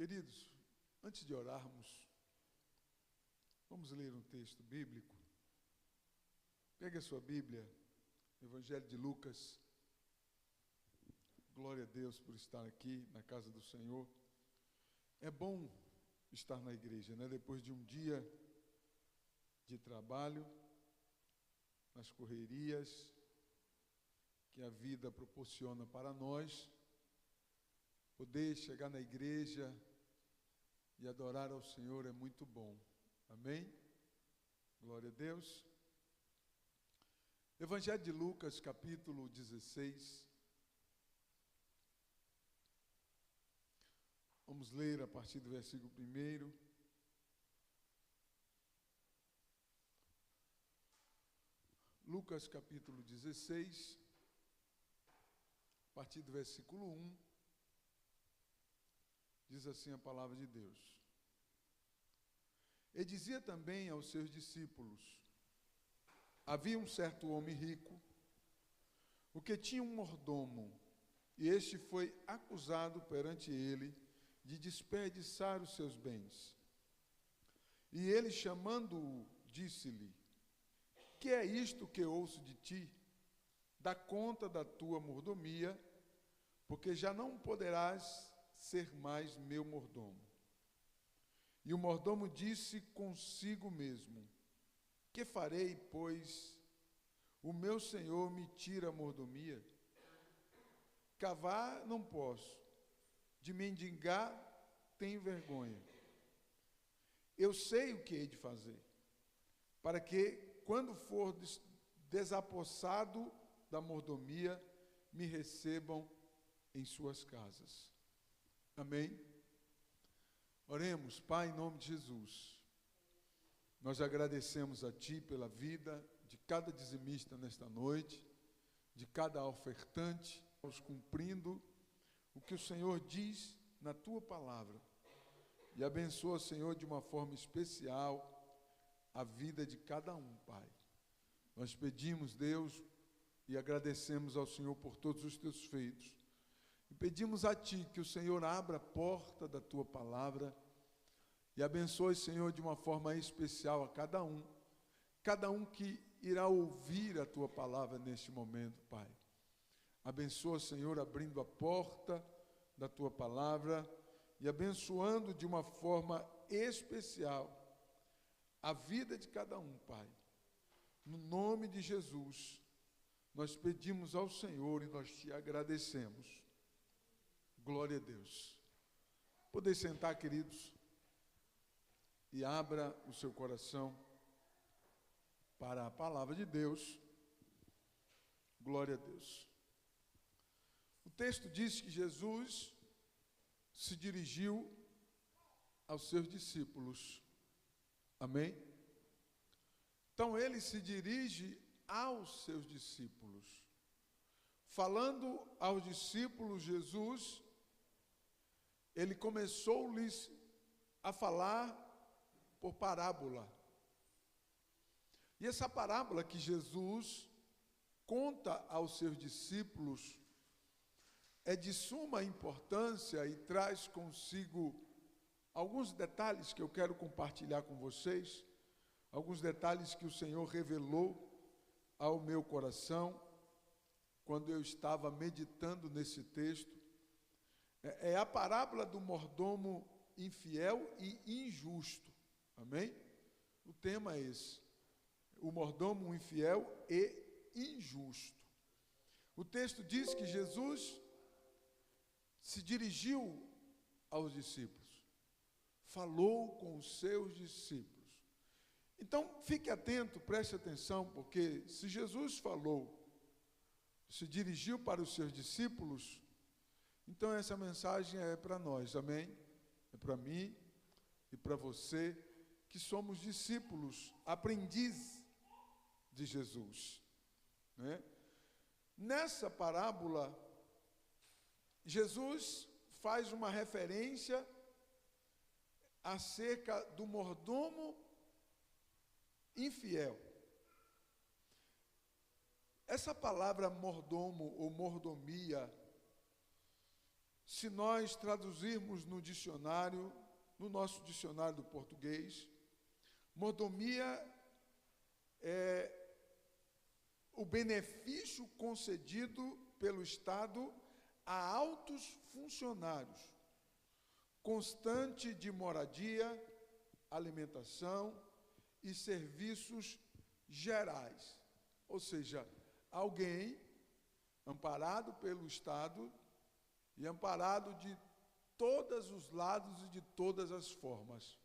Queridos, antes de orarmos, vamos ler um texto bíblico. Pegue a sua Bíblia, Evangelho de Lucas. Glória a Deus por estar aqui na casa do Senhor. É bom estar na igreja, né? Depois de um dia de trabalho, nas correrias que a vida proporciona para nós, poder chegar na igreja e adorar ao Senhor é muito bom. Amém? Glória a Deus. Evangelho de Lucas, capítulo 16. Vamos ler a partir do versículo 1. Lucas, capítulo 16, a partir do versículo 1, diz assim a palavra de Deus. E dizia também aos seus discípulos: havia um certo homem rico, o que tinha um mordomo, e este foi acusado perante ele de desperdiçar os seus bens. E ele, chamando-o, disse-lhe: que é isto que ouço de ti? Dá conta da tua mordomia, porque já não poderás ser mais meu mordomo. E o mordomo disse consigo mesmo: que farei, pois o meu senhor me tira a mordomia? Cavar não posso, de mendigar tenho vergonha. Eu sei o que hei de fazer, para que, quando for desapossado da mordomia, me recebam em suas casas. Amém? Oremos. Pai, em nome de Jesus, nós agradecemos a Ti pela vida de cada dizimista nesta noite, de cada ofertante, nos cumprindo o que o Senhor diz na Tua palavra. E abençoa, Senhor, de uma forma especial a vida de cada um, Pai. Nós pedimos, Deus, e agradecemos ao Senhor por todos os Teus feitos. E pedimos a Ti que o Senhor abra a porta da Tua palavra e abençoe, Senhor, de uma forma especial a cada um que irá ouvir a Tua palavra neste momento, Pai. Abençoa, Senhor, abrindo a porta da Tua palavra e abençoando de uma forma especial a vida de cada um, Pai. No nome de Jesus, nós pedimos ao Senhor e nós Te agradecemos. Glória a Deus. Podem sentar, queridos, e abra o seu coração para a palavra de Deus. Glória a Deus. O texto diz que Jesus se dirigiu aos seus discípulos. Amém? Então ele se dirige aos seus discípulos. Falando aos discípulos, Jesus, ele começou-lhes a falar por parábola. E essa parábola que Jesus conta aos seus discípulos é de suma importância e traz consigo alguns detalhes que eu quero compartilhar com vocês, alguns detalhes que o Senhor revelou ao meu coração quando eu estava meditando nesse texto. É a parábola do mordomo infiel e injusto. Amém? O tema é esse: o mordomo infiel e injusto. O texto diz que Jesus se dirigiu aos discípulos, falou com os seus discípulos. Então, fique atento, preste atenção, porque se Jesus falou, se dirigiu para os seus discípulos, então essa mensagem é para nós, amém? É para mim e para você, que somos discípulos, aprendizes de Jesus, né? Nessa parábola, Jesus faz uma referência acerca do mordomo infiel. Essa palavra mordomo ou mordomia se nós traduzirmos no dicionário, no nosso dicionário do português, mordomia é o benefício concedido pelo Estado a altos funcionários, constante de moradia, alimentação e serviços gerais. Ou seja, alguém amparado pelo Estado e amparado de todos os lados e de todas as formas.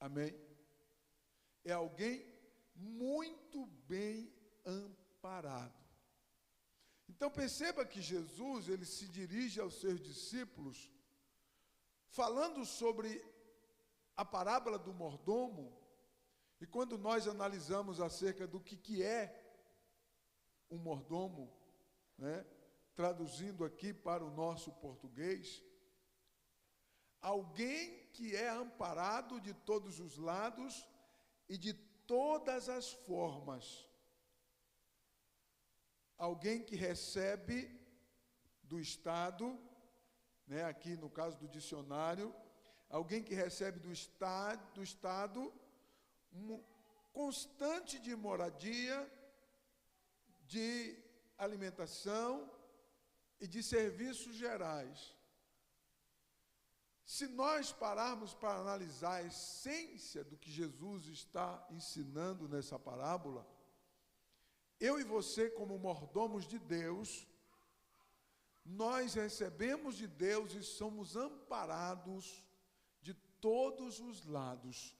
Amém? É alguém muito bem amparado. Então perceba que Jesus, ele se dirige aos seus discípulos, falando sobre a parábola do mordomo, e quando nós analisamos acerca do que é um mordomo, né, traduzindo aqui para o nosso português, alguém que é amparado de todos os lados e de todas as formas. Alguém que recebe do Estado, né, aqui no caso do dicionário, alguém que recebe do Estado um constante de moradia, de alimentação e de serviços gerais. Se nós pararmos para analisar a essência do que Jesus está ensinando nessa parábola, eu e você, como mordomos de Deus, nós recebemos de Deus e somos amparados de todos os lados.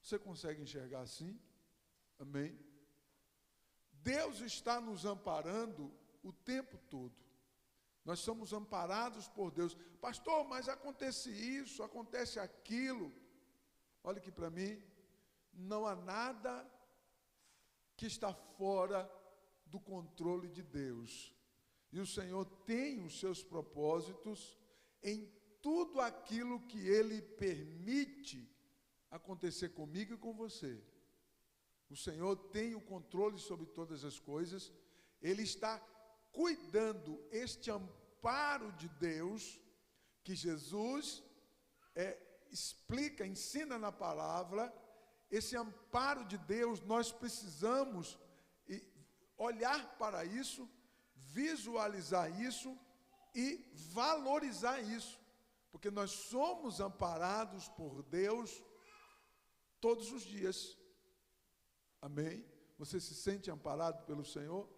Você consegue enxergar assim? Amém? Deus está nos amparando o tempo todo. Nós somos amparados por Deus. Pastor, mas acontece isso, acontece aquilo. Olha aqui para mim, não há nada que está fora do controle de Deus. E o Senhor tem os seus propósitos em tudo aquilo que Ele permite acontecer comigo e com você. O Senhor tem o controle sobre todas as coisas. Ele está cuidando, este amparo de Deus, que Jesus explica, ensina na palavra. Esse amparo de Deus, nós precisamos olhar para isso, visualizar isso e valorizar isso, porque nós somos amparados por Deus todos os dias. Amém? Você se sente amparado pelo Senhor?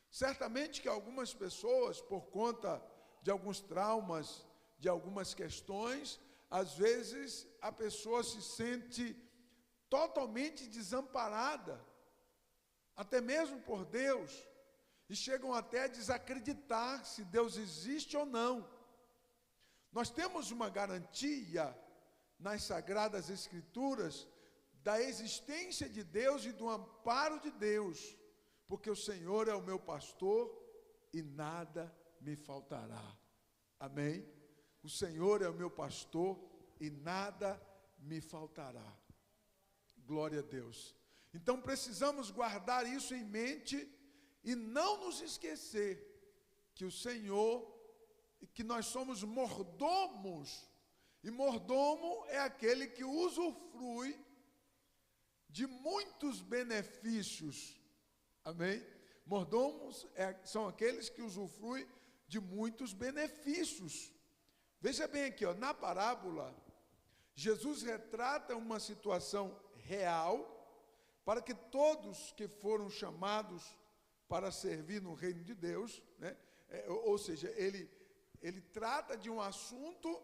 Certamente que algumas pessoas, por conta de alguns traumas, de algumas questões, às vezes a pessoa se sente totalmente desamparada, até mesmo por Deus, e chegam até a desacreditar se Deus existe ou não. Nós temos uma garantia nas Sagradas Escrituras da existência de Deus e do amparo de Deus, porque o Senhor é o meu pastor e nada me faltará. Amém? O Senhor é o meu pastor e nada me faltará. Glória a Deus. Então precisamos guardar isso em mente e não nos esquecer que o Senhor, que nós somos mordomos, e mordomo é aquele que usufrui de muitos benefícios. Amém? Mordomos são aqueles que usufruem de muitos benefícios. Veja bem aqui, na parábola, Jesus retrata uma situação real, para que todos que foram chamados para servir no reino de Deus, né, ou seja, ele trata de um assunto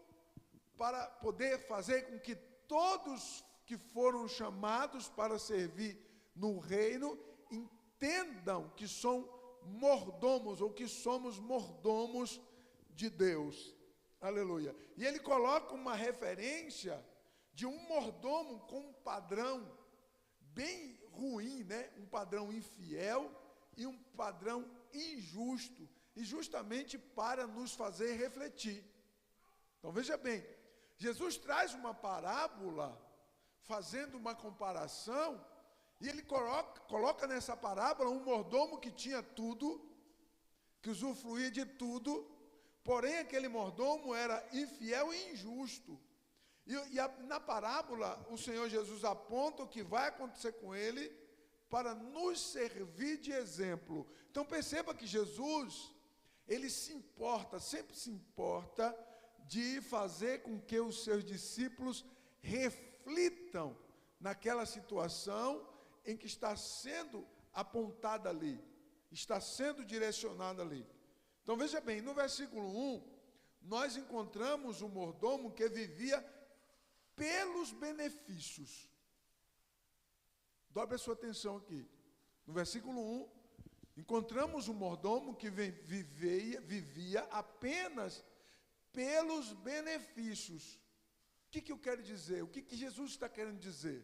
para poder fazer com que todos que foram chamados para servir no reino entendam que são mordomos, ou que somos mordomos de Deus. Aleluia. E ele coloca uma referência de um mordomo com um padrão bem ruim, né? Um padrão infiel e um padrão injusto, e justamente para nos fazer refletir. Então veja bem, Jesus traz uma parábola, fazendo uma comparação, e ele coloca nessa parábola um mordomo que tinha tudo, que usufruía de tudo, Porém, aquele mordomo era infiel e injusto. Na parábola, o Senhor Jesus aponta o que vai acontecer com ele para nos servir de exemplo. Então perceba que Jesus, ele se importa, sempre se importa de fazer com que os seus discípulos reflitam naquela situação em que está sendo apontada ali, está sendo direcionada ali. Então veja bem, no versículo 1, nós encontramos um mordomo que vivia pelos benefícios. Dobre a sua atenção aqui. No versículo 1, encontramos um mordomo que vivia apenas pelos benefícios. O que eu quero dizer? O que Jesus está querendo dizer?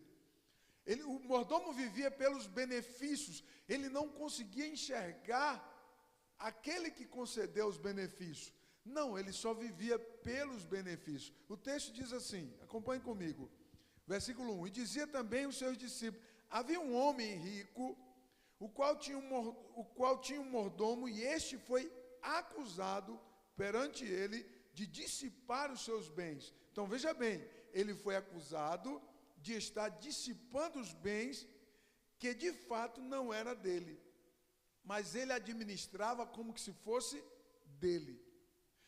O mordomo vivia pelos benefícios. Ele não conseguia enxergar aquele que concedeu os benefícios. Não, ele só vivia pelos benefícios. O texto diz assim, acompanhe comigo. Versículo 1. E dizia também os seus discípulos: havia um homem rico, o qual tinha um mordomo, e este foi acusado perante ele de dissipar os seus bens. Então veja bem, ele foi acusado de estar dissipando os bens que de fato não era dele, mas ele administrava como que se fosse dele.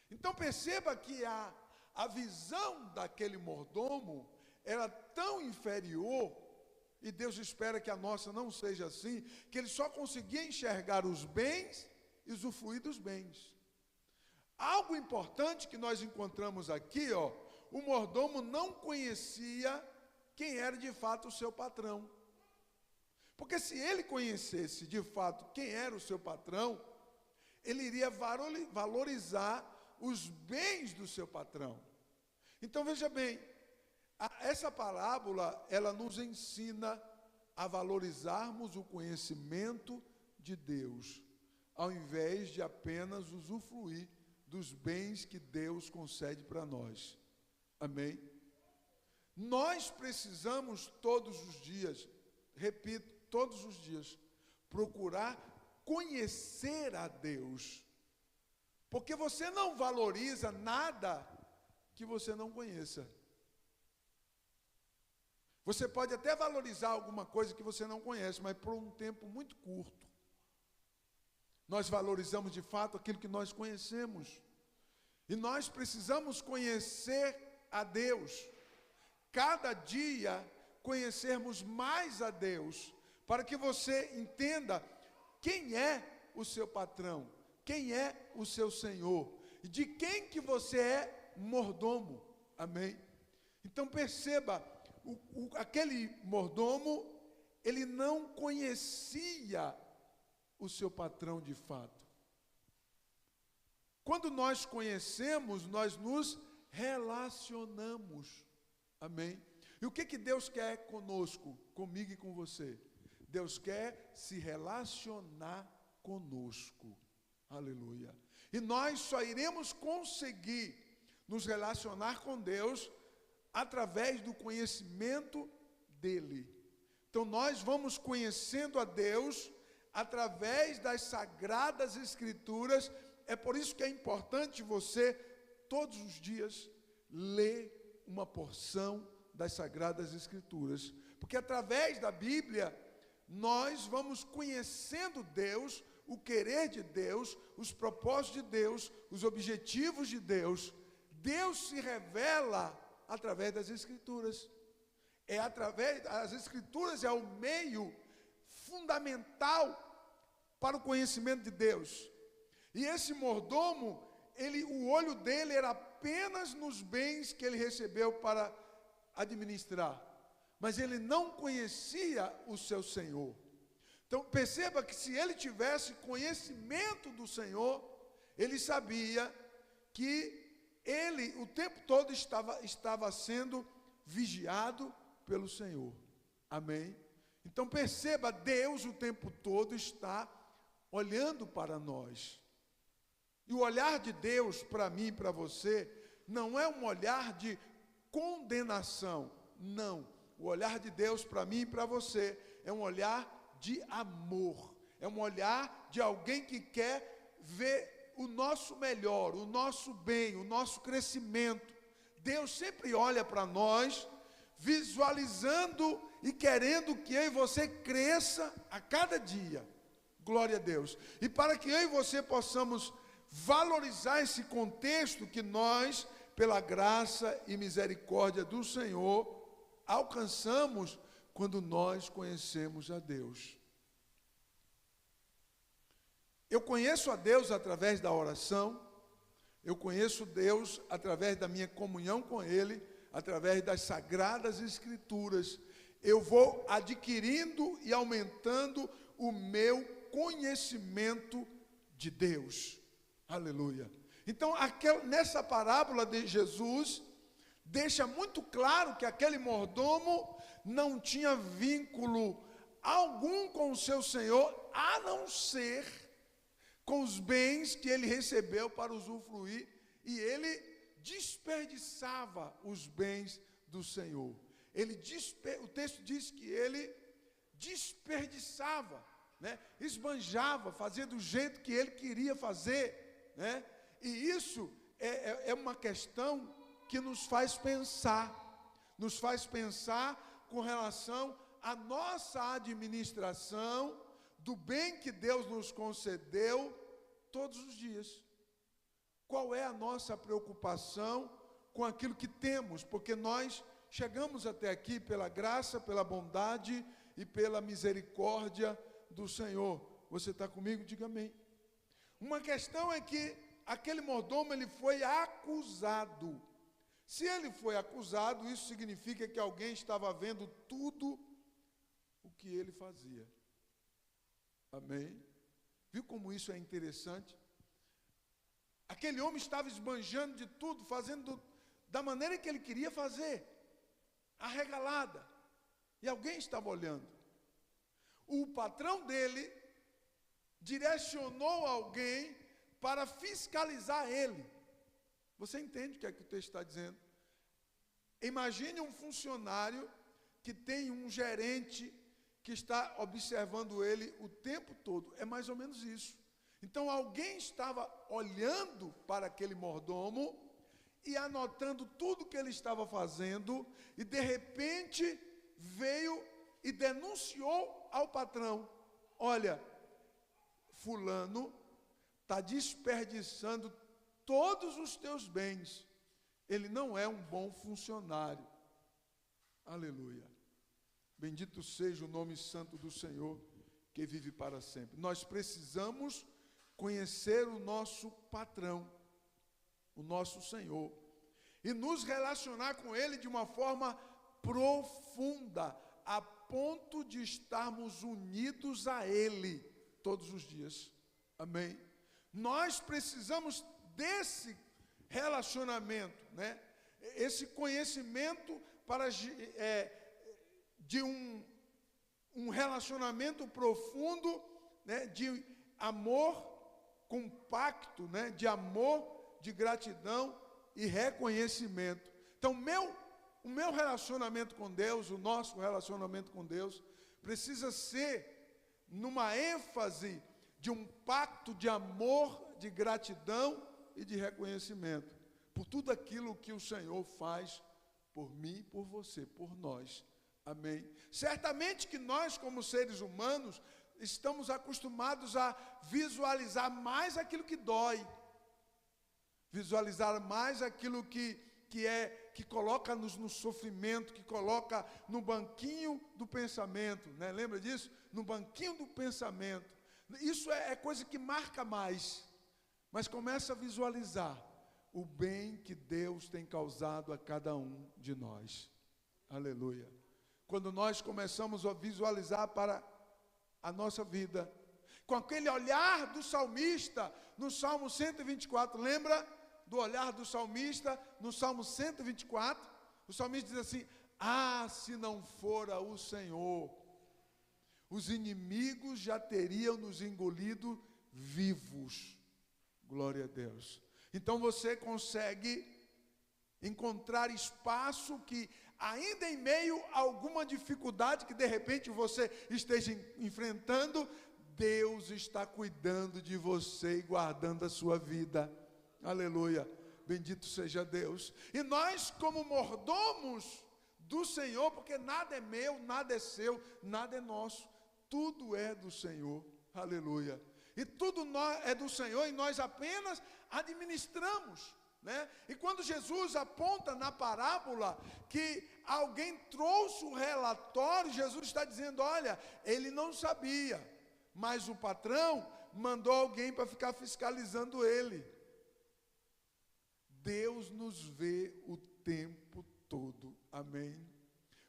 Então perceba que a visão daquele mordomo era tão inferior, e Deus espera que a nossa não seja assim, que ele só conseguia enxergar os bens e usufruir dos bens. Algo importante que nós encontramos aqui, o mordomo não conhecia quem era de fato o seu patrão. Porque se ele conhecesse de fato quem era o seu patrão, ele iria valorizar os bens do seu patrão. Então veja bem, essa parábola, ela nos ensina a valorizarmos o conhecimento de Deus, ao invés de apenas usufruir dos bens que Deus concede para nós. Amém? Nós precisamos todos os dias, repito, todos os dias, procurar conhecer a Deus. Porque você não valoriza nada que você não conheça. Você pode até valorizar alguma coisa que você não conhece, mas por um tempo muito curto. Nós valorizamos de fato aquilo que nós conhecemos. E nós precisamos conhecer a Deus. Cada dia conhecermos mais a Deus, para que você entenda quem é o seu patrão, quem é o seu Senhor, e de quem que você é mordomo. Amém? Então perceba, aquele mordomo, ele não conhecia o seu patrão de fato. Quando nós conhecemos, nós nos relacionamos. Amém? E o que Deus quer conosco, comigo e com você? Deus quer se relacionar conosco. Aleluia. E nós só iremos conseguir nos relacionar com Deus através do conhecimento dele. Então nós vamos conhecendo a Deus através das sagradas escrituras. É por isso que é importante você todos os dias ler uma porção das sagradas escrituras, porque através da Bíblia nós vamos conhecendo Deus, o querer de Deus, os propósitos de Deus, os objetivos de Deus. Deus se revela através das Escrituras. As Escrituras é o meio fundamental para o conhecimento de Deus. E esse mordomo, o olho dele era apenas nos bens que ele recebeu para administrar, mas ele não conhecia o seu Senhor. Então perceba que se ele tivesse conhecimento do Senhor, ele sabia que ele o tempo todo estava sendo vigiado pelo Senhor. Amém? Então perceba, Deus o tempo todo está olhando para nós. E o olhar de Deus para mim e para você não é um olhar de condenação. Não. O olhar de Deus para mim e para você é um olhar de amor. É um olhar de alguém que quer ver o nosso melhor, o nosso bem, o nosso crescimento. Deus sempre olha para nós, visualizando e querendo que eu e você cresça a cada dia. Glória a Deus. E para que eu e você possamos valorizar esse contexto que nós, pela graça e misericórdia do Senhor, alcançamos quando nós conhecemos a Deus. Eu conheço a Deus através da oração, eu conheço Deus através da minha comunhão com Ele, através das Sagradas Escrituras. Eu vou adquirindo e aumentando o meu conhecimento de Deus. Aleluia. Então, nessa parábola de Jesus, deixa muito claro que aquele mordomo não tinha vínculo algum com o seu senhor, a não ser com os bens que ele recebeu para usufruir, e ele desperdiçava os bens do Senhor. O texto diz que ele desperdiçava, né? Esbanjava, fazia do jeito que ele queria fazer, né? E isso é uma questão que nos faz pensar com relação à nossa administração do bem que Deus nos concedeu todos os dias. Qual é a nossa preocupação com aquilo que temos? Porque nós chegamos até aqui pela graça, pela bondade e pela misericórdia do Senhor. Você está comigo? Diga amém. Uma questão é que aquele mordomo, ele foi acusado. Se ele foi acusado, isso significa que alguém estava vendo tudo o que ele fazia. Amém? Viu como isso é interessante? Aquele homem estava esbanjando de tudo, fazendo da maneira que ele queria fazer, arregalada, e alguém estava olhando. O patrão dele direcionou alguém para fiscalizar ele. Você entende o que é que o texto está dizendo? Imagine um funcionário que tem um gerente que está observando ele o tempo todo. É mais ou menos isso. Então alguém estava olhando para aquele mordomo e anotando tudo que ele estava fazendo, e de repente veio e denunciou ao patrão: olha, fulano está desperdiçando todos os teus bens, ele não é um bom funcionário. Aleluia. Bendito seja o nome santo do Senhor, que vive para sempre. Nós precisamos conhecer o nosso patrão, o nosso Senhor, e nos relacionar com Ele de uma forma profunda, a ponto de estarmos unidos a Ele todos os dias. Amém? Nós precisamos desse relacionamento, né? Esse conhecimento de um relacionamento profundo, né? De amor compacto, né? De amor, de gratidão e reconhecimento. Então, o meu relacionamento com Deus, o nosso relacionamento com Deus, precisa ser numa ênfase de um pacto de amor, de gratidão e de reconhecimento por tudo aquilo que o Senhor faz por mim, por você, por nós. Amém? Certamente que nós, como seres humanos, estamos acostumados a visualizar mais aquilo que dói, visualizar mais aquilo que coloca-nos no sofrimento, que coloca no banquinho do pensamento, né? Lembra disso? No banquinho do pensamento. Isso é coisa que marca mais, mas começa a visualizar o bem que Deus tem causado a cada um de nós. Aleluia. Quando nós começamos a visualizar para a nossa vida, com aquele olhar do salmista no Salmo 124, lembra do olhar do salmista no Salmo 124? O salmista diz assim: ah, se não fora o Senhor, os inimigos já teriam nos engolido vivos. Glória a Deus. Então você consegue encontrar espaço que, ainda em meio a alguma dificuldade que de repente você esteja enfrentando, Deus está cuidando de você e guardando a sua vida. Aleluia. Bendito seja Deus. E nós, como mordomos do Senhor, porque nada é meu, nada é seu, nada é nosso, tudo é do Senhor. Aleluia. E tudo é do Senhor e nós apenas administramos, né? E quando Jesus aponta na parábola que alguém trouxe o relatório, Jesus está dizendo, olha, ele não sabia, mas o patrão mandou alguém para ficar fiscalizando ele. Deus nos vê o tempo todo, amém?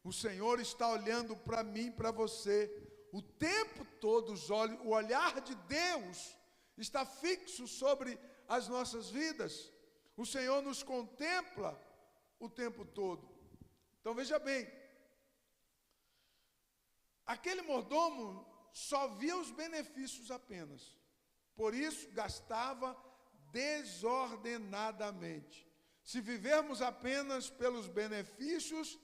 O Senhor está olhando para mim, para você, o tempo todo. O olhar de Deus está fixo sobre as nossas vidas. O Senhor nos contempla o tempo todo. Então veja bem, aquele mordomo só via os benefícios apenas, por isso gastava desordenadamente. Se vivermos apenas pelos benefícios,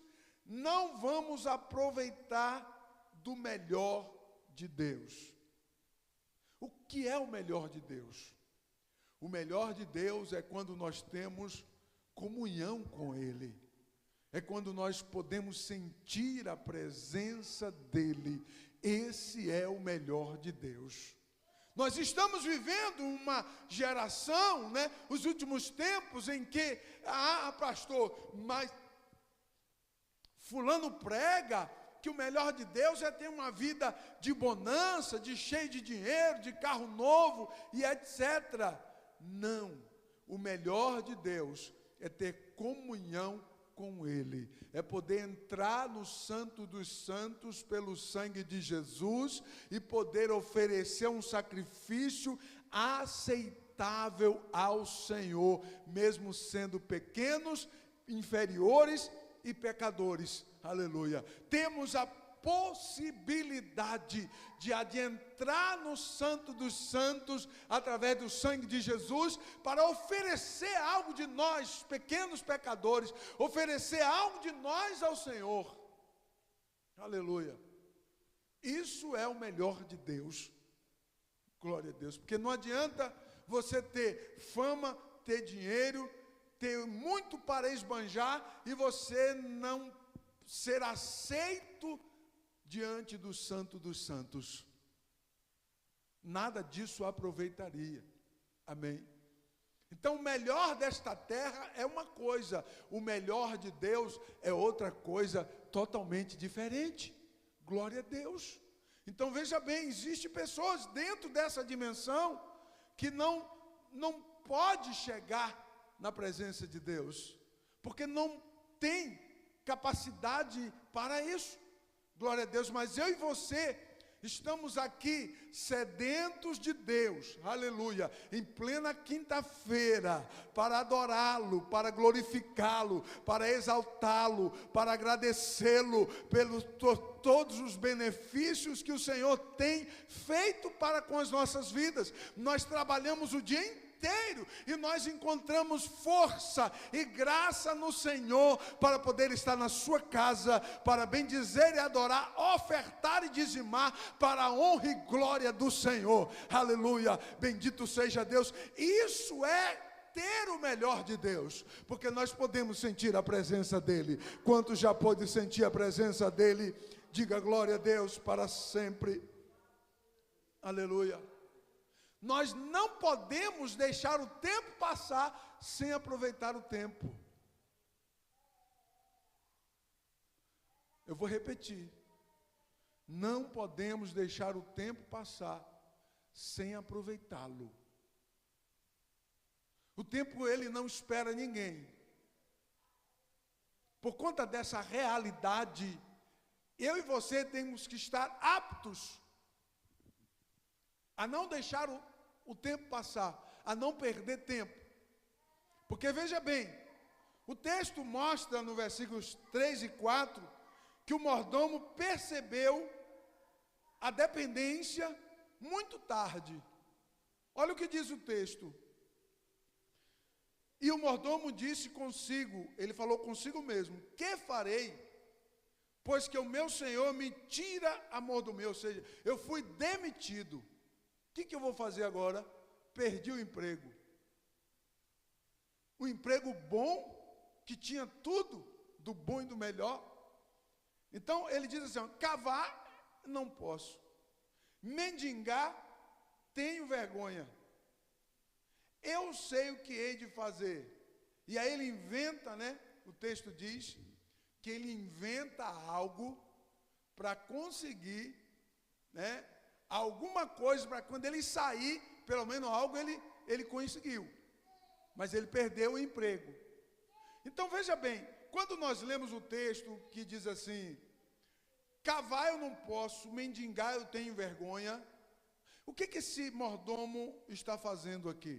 não vamos aproveitar do melhor de Deus. O que é o melhor de Deus? O melhor de Deus é quando nós temos comunhão com Ele. É quando nós podemos sentir a presença dEle. Esse é o melhor de Deus. Nós estamos vivendo uma geração, né, os últimos tempos em que, pastor, mas fulano prega que o melhor de Deus é ter uma vida de bonança, de cheio de dinheiro, de carro novo e etc. Não, o melhor de Deus é ter comunhão com Ele, é poder entrar no Santo dos Santos pelo sangue de Jesus e poder oferecer um sacrifício aceitável ao Senhor, mesmo sendo pequenos, inferiores e pecadores. Aleluia. Temos a possibilidade de adentrar no Santo dos Santos através do sangue de Jesus para oferecer algo de nós, pequenos pecadores, oferecer algo de nós ao Senhor. Aleluia. Isso é o melhor de Deus. Glória a Deus. Porque não adianta você ter fama, ter dinheiro, ter muito para esbanjar e você não ser aceito diante do Santo dos Santos. Nada disso aproveitaria. Amém? Então o melhor desta terra é uma coisa, o melhor de Deus é outra coisa totalmente diferente. Glória a Deus. Então veja bem, existem pessoas dentro dessa dimensão que não pode chegar na presença de Deus, porque não tem capacidade para isso. Glória a Deus. Mas eu e você estamos aqui sedentos de Deus, aleluia, em plena quinta-feira, para adorá-lo, para glorificá-lo, para exaltá-lo, para agradecê-lo pelos todos os benefícios que o Senhor tem feito para com as nossas vidas. Nós trabalhamos o dia inteiro e nós encontramos força e graça no Senhor para poder estar na sua casa, para bendizer e adorar, ofertar e dizimar para a honra e glória do Senhor. Aleluia, bendito seja Deus. Isso é ter o melhor de Deus, porque nós podemos sentir a presença dEle. Quantos já pôde sentir a presença dEle? Diga glória a Deus para sempre. Aleluia. Nós não podemos deixar o tempo passar sem aproveitar o tempo. Eu vou repetir. Não podemos deixar o tempo passar sem aproveitá-lo. O tempo, ele não espera ninguém. Por conta dessa realidade, eu e você temos que estar aptos a não deixar o tempo passar, a não perder tempo. Porque veja bem, o texto mostra no versículos 3 e 4, que o mordomo percebeu a dependência muito tarde. Olha o que diz o texto. E o mordomo disse consigo, ele falou consigo mesmo: que farei? pois que o meu Senhor me tira amor do meu, ou seja, eu fui demitido. O que eu vou fazer agora? Perdi o emprego. Um emprego bom, que tinha tudo, do bom e do melhor. Então ele diz assim, cavar, não posso. Mendigar, tenho vergonha. Eu sei o que hei de fazer. E aí ele inventa, né? O texto diz que ele inventa algo para conseguir, né? Alguma coisa para quando ele sair, pelo menos algo ele conseguiu. Mas ele perdeu o emprego. Então veja bem, quando nós lemos o texto que diz assim, cavar eu não posso, mendigar eu tenho vergonha, o que esse mordomo está fazendo aqui?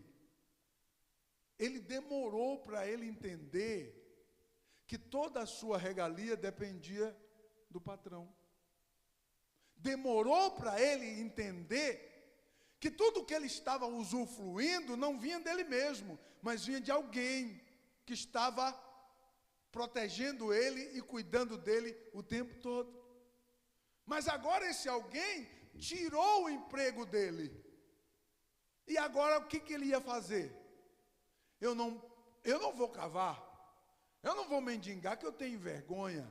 Ele demorou para ele entender que toda a sua regalia dependia do patrão. Demorou para ele entender que tudo que ele estava usufruindo não vinha dele mesmo, mas vinha de alguém que estava protegendo ele e cuidando dele o tempo todo. Mas agora esse alguém tirou o emprego dele. E agora o que ele ia fazer? Eu não vou cavar, eu não vou mendigar, que eu tenho vergonha.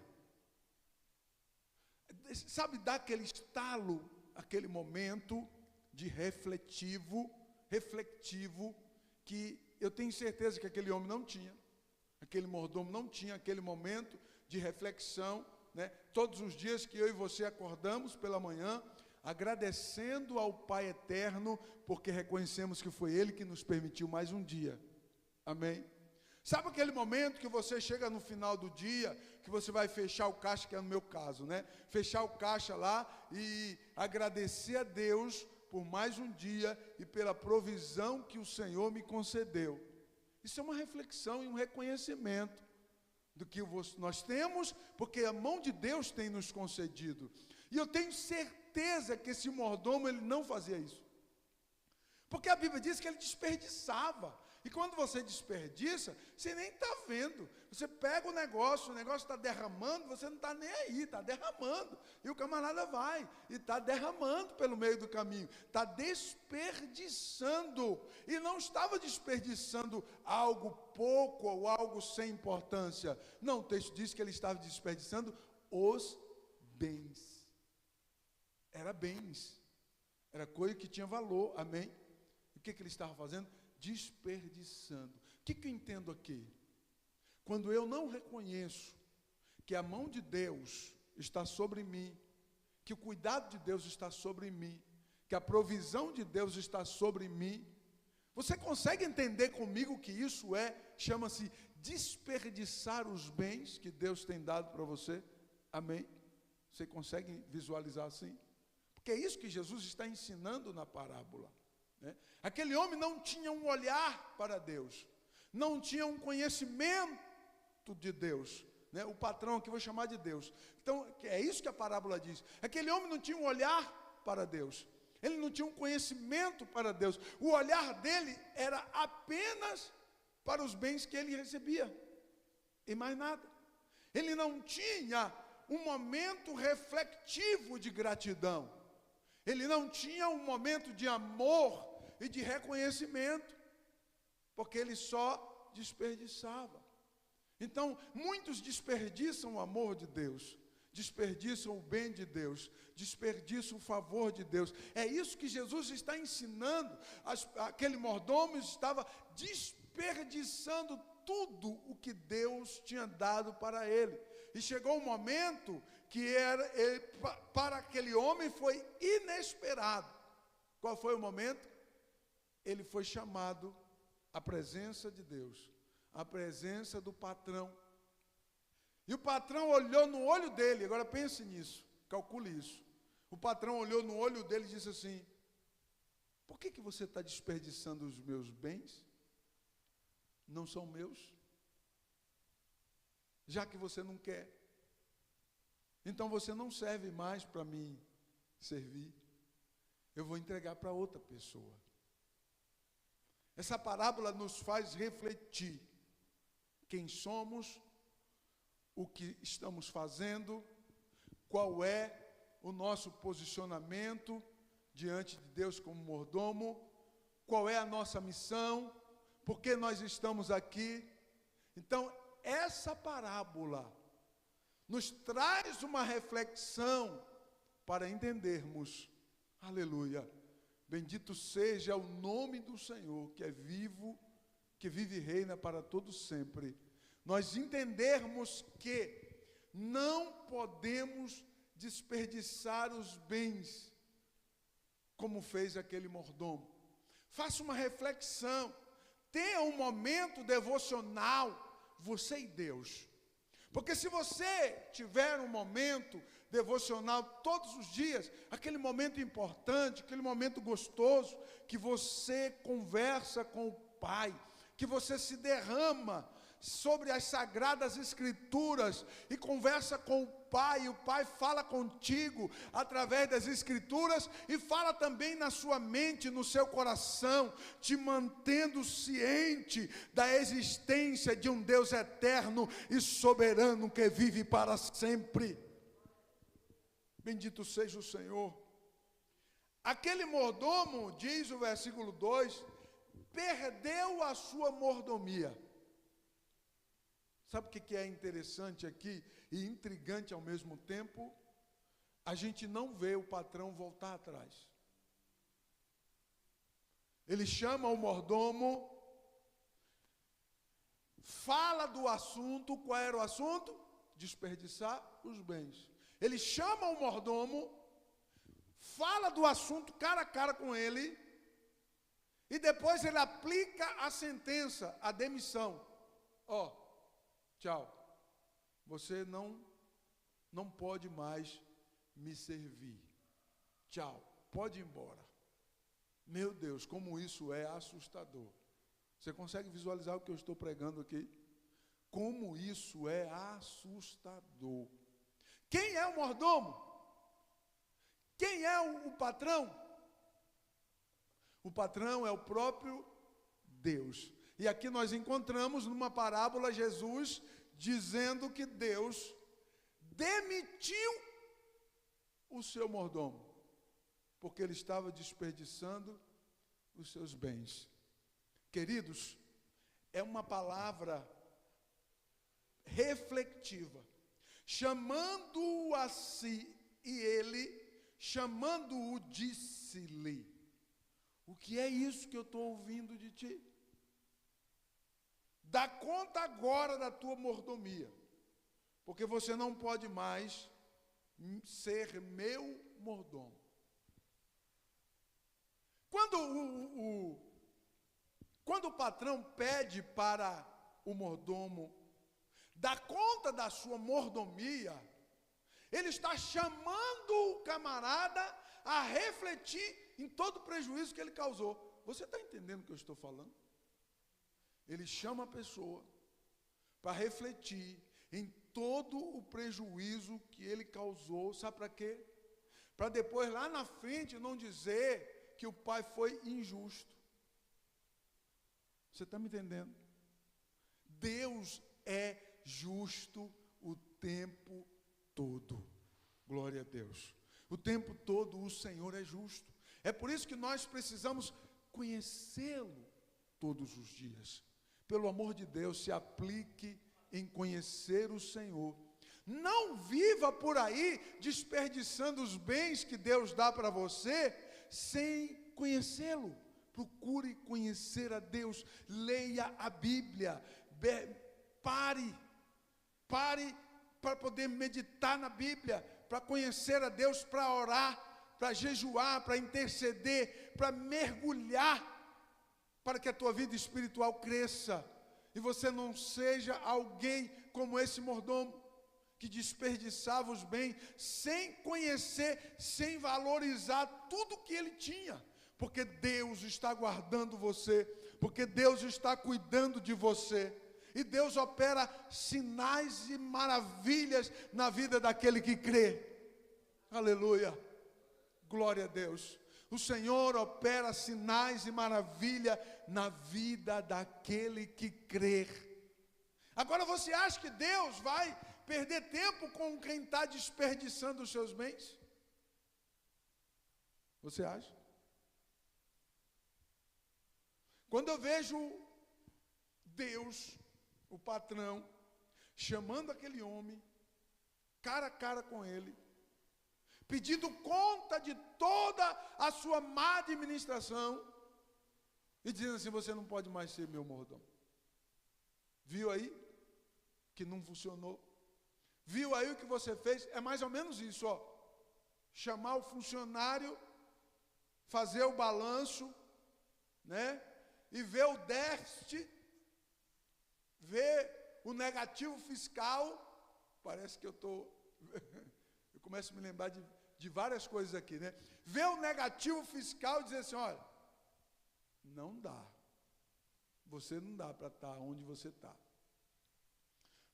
Sabe, dá aquele estalo, aquele momento de refletivo, que eu tenho certeza que aquele homem não tinha, aquele mordomo não tinha aquele momento de reflexão, né? Todos os dias que eu e você acordamos pela manhã, agradecendo ao Pai Eterno, porque reconhecemos que foi Ele que nos permitiu mais um dia. Amém? Sabe aquele momento que você chega no final do dia, que você vai fechar o caixa, que é no meu caso, né? Fechar o caixa lá e agradecer a Deus por mais um dia e pela provisão que o Senhor me concedeu. Isso é uma reflexão e um reconhecimento do que nós temos, porque a mão de Deus tem nos concedido. E eu tenho certeza que esse mordomo, ele não fazia isso. Porque a Bíblia diz que ele desperdiçava. E quando você desperdiça, você nem está vendo. Você pega o negócio está derramando, você não está nem aí, está derramando. E o camarada vai, e está derramando pelo meio do caminho. Está desperdiçando. E não estava desperdiçando algo pouco ou algo sem importância. Não, o texto diz que ele estava desperdiçando os bens. Era bens. Era coisa que tinha valor, amém? O que ele estava fazendo? Desperdiçando. O que eu entendo aqui? Quando eu não reconheço que a mão de Deus está sobre mim, que o cuidado de Deus está sobre mim, que a provisão de Deus está sobre mim, você consegue entender comigo que isso chama-se desperdiçar os bens que Deus tem dado para você? Amém? Você consegue visualizar assim? Porque é isso que Jesus está ensinando na parábola. Né? Aquele homem não tinha um olhar para Deus, não tinha um conhecimento de Deus, né? O patrão aqui eu vou chamar de Deus. Então é isso que a parábola diz. Aquele homem não tinha um olhar para Deus, ele não tinha um conhecimento para Deus, o olhar dele era apenas para os bens que ele recebia, e mais nada. Ele não tinha um momento refletivo de gratidão, ele não tinha um momento de amor e de reconhecimento, porque ele só desperdiçava. Então, muitos desperdiçam o amor de Deus, desperdiçam o bem de Deus, desperdiçam o favor de Deus. É isso que Jesus está ensinando. Aquele mordomo estava desperdiçando tudo o que Deus tinha dado para ele. E chegou um momento que para aquele homem foi inesperado. Qual foi o momento? Ele foi chamado à presença de Deus, à presença do patrão. E o patrão olhou no olho dele, agora pense nisso, calcule isso. O patrão olhou no olho dele e disse assim: por que você está desperdiçando os meus bens? Não são meus? Já que você não quer, então você não serve mais para mim servir. Eu vou entregar para outra pessoa. Essa parábola nos faz refletir quem somos, o que estamos fazendo, qual é o nosso posicionamento diante de Deus como mordomo, qual é a nossa missão, por que nós estamos aqui. Então, essa parábola nos traz uma reflexão para entendermos, aleluia, bendito seja o nome do Senhor, que é vivo, que vive e reina para todo sempre. Nós entendermos que não podemos desperdiçar os bens, como fez aquele mordomo. Faça uma reflexão, tenha um momento devocional, você e Deus. Porque se você tiver um momento devocional todos os dias, aquele momento importante, aquele momento gostoso, que você conversa com o Pai, que você se derrama sobre as sagradas escrituras e conversa com o Pai, e o Pai fala contigo através das escrituras e fala também na sua mente, no seu coração, te mantendo ciente da existência de um Deus eterno e soberano que vive para sempre. Bendito seja o Senhor. Aquele mordomo, diz o versículo 2, perdeu a sua mordomia. Sabe o que é interessante aqui e intrigante ao mesmo tempo? A gente não vê o patrão voltar atrás. Ele chama o mordomo, fala do assunto. Qual era o assunto? Desperdiçar os bens. Ele chama o mordomo, fala do assunto cara a cara com ele, e depois ele aplica a sentença, a demissão. Tchau, você não pode mais me servir. Tchau, pode ir embora. Meu Deus, como isso é assustador. Você consegue visualizar o que eu estou pregando aqui? Como isso é assustador. Quem é o mordomo? Quem é o patrão? O patrão é o próprio Deus. E aqui nós encontramos numa parábola Jesus dizendo que Deus demitiu o seu mordomo, porque ele estava desperdiçando os seus bens. Queridos, é uma palavra reflexiva, chamando-o a si, e ele, chamando-o, disse-lhe: o que é isso que eu estou ouvindo de ti? Dá conta agora da tua mordomia, porque você não pode mais ser meu mordomo. Quando o patrão pede para o mordomo dar conta da sua mordomia, ele está chamando o camarada a refletir em todo o prejuízo que ele causou. Você está entendendo o que eu estou falando? Ele chama a pessoa para refletir em todo o prejuízo que ele causou. Sabe para quê? Para depois, lá na frente, não dizer que o pai foi injusto. Você está me entendendo? Deus é justo o tempo todo. Glória a Deus. O tempo todo o Senhor é justo. É por isso que nós precisamos conhecê-lo todos os dias. Pelo amor de Deus, se aplique em conhecer o Senhor. Não viva por aí desperdiçando os bens que Deus dá para você sem conhecê-lo. Procure conhecer a Deus. Leia a Bíblia. Pare para poder meditar na Bíblia, para conhecer a Deus, para orar, para jejuar, para interceder, para mergulhar, para que a tua vida espiritual cresça, e você não seja alguém como esse mordomo, que desperdiçava os bens, sem conhecer, sem valorizar tudo que ele tinha, porque Deus está guardando você, porque Deus está cuidando de você, e Deus opera sinais e maravilhas na vida daquele que crê. Aleluia, glória a Deus. O Senhor opera sinais e maravilha na vida daquele que crer. Agora você acha que Deus vai perder tempo com quem está desperdiçando os seus bens? Você acha? Quando eu vejo Deus, o patrão, chamando aquele homem, cara a cara com ele, pedindo conta de toda a sua má administração, e dizendo assim: você não pode mais ser meu mordomo. Viu aí que não funcionou? Viu aí o que você fez? É mais ou menos isso, ó. Chamar o funcionário, fazer o balanço, né? E ver o déficit, ver o negativo fiscal. Parece que eu começo a me lembrar de várias coisas aqui, né? Ver o negativo fiscal e dizer assim: olha, não dá. Você não dá para estar onde você está.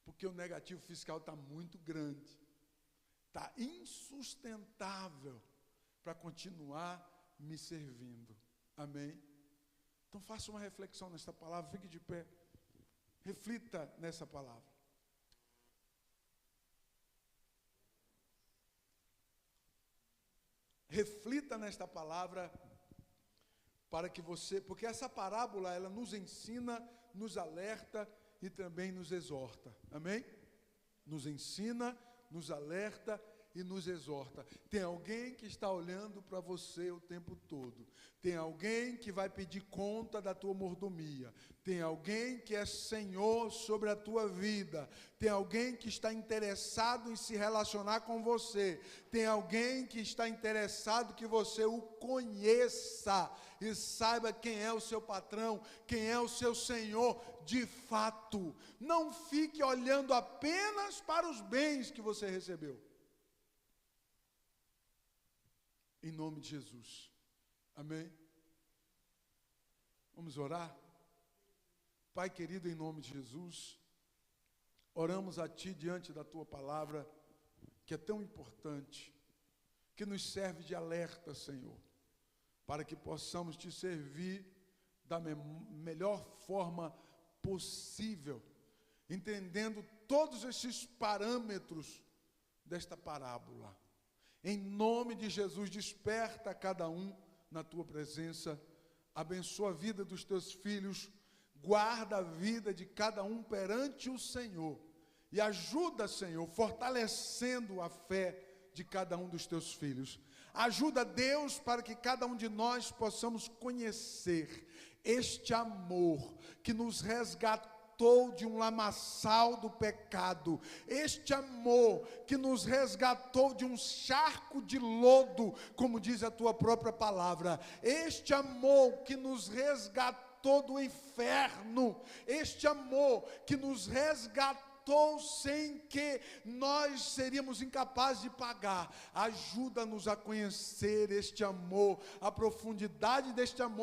Porque o negativo fiscal está muito grande. Está insustentável para continuar me servindo. Amém? Então faça uma reflexão nesta palavra, fique de pé. Reflita nessa palavra. Reflita nesta palavra para que você, porque essa parábola ela nos ensina, nos alerta e também nos exorta. Amém? Nos ensina, nos alerta e nos exorta. Tem alguém que está olhando para você o tempo todo. Tem alguém que vai pedir conta da tua mordomia. Tem alguém que é senhor sobre a tua vida. Tem alguém que está interessado em se relacionar com você. Tem alguém que está interessado que você o conheça e saiba quem é o seu patrão, quem é o seu senhor de fato. Não fique olhando apenas para os bens que você recebeu. Em nome de Jesus. Amém? Vamos orar? Pai querido, em nome de Jesus, oramos a Ti diante da Tua palavra, que é tão importante, que nos serve de alerta, Senhor, para que possamos Te servir da melhor forma possível, entendendo todos esses parâmetros desta parábola. Em nome de Jesus, desperta cada um na Tua presença, abençoa a vida dos Teus filhos, guarda a vida de cada um perante o Senhor, e ajuda, Senhor, fortalecendo a fé de cada um dos Teus filhos. Ajuda, Deus, para que cada um de nós possamos conhecer este amor que nos resgatou de um lamaçal do pecado, este amor que nos resgatou de um charco de lodo, como diz a Tua própria palavra, este amor que nos resgatou do inferno, este amor que nos resgatou sem que nós seríamos incapazes de pagar. Ajuda-nos a conhecer este amor, a profundidade deste amor,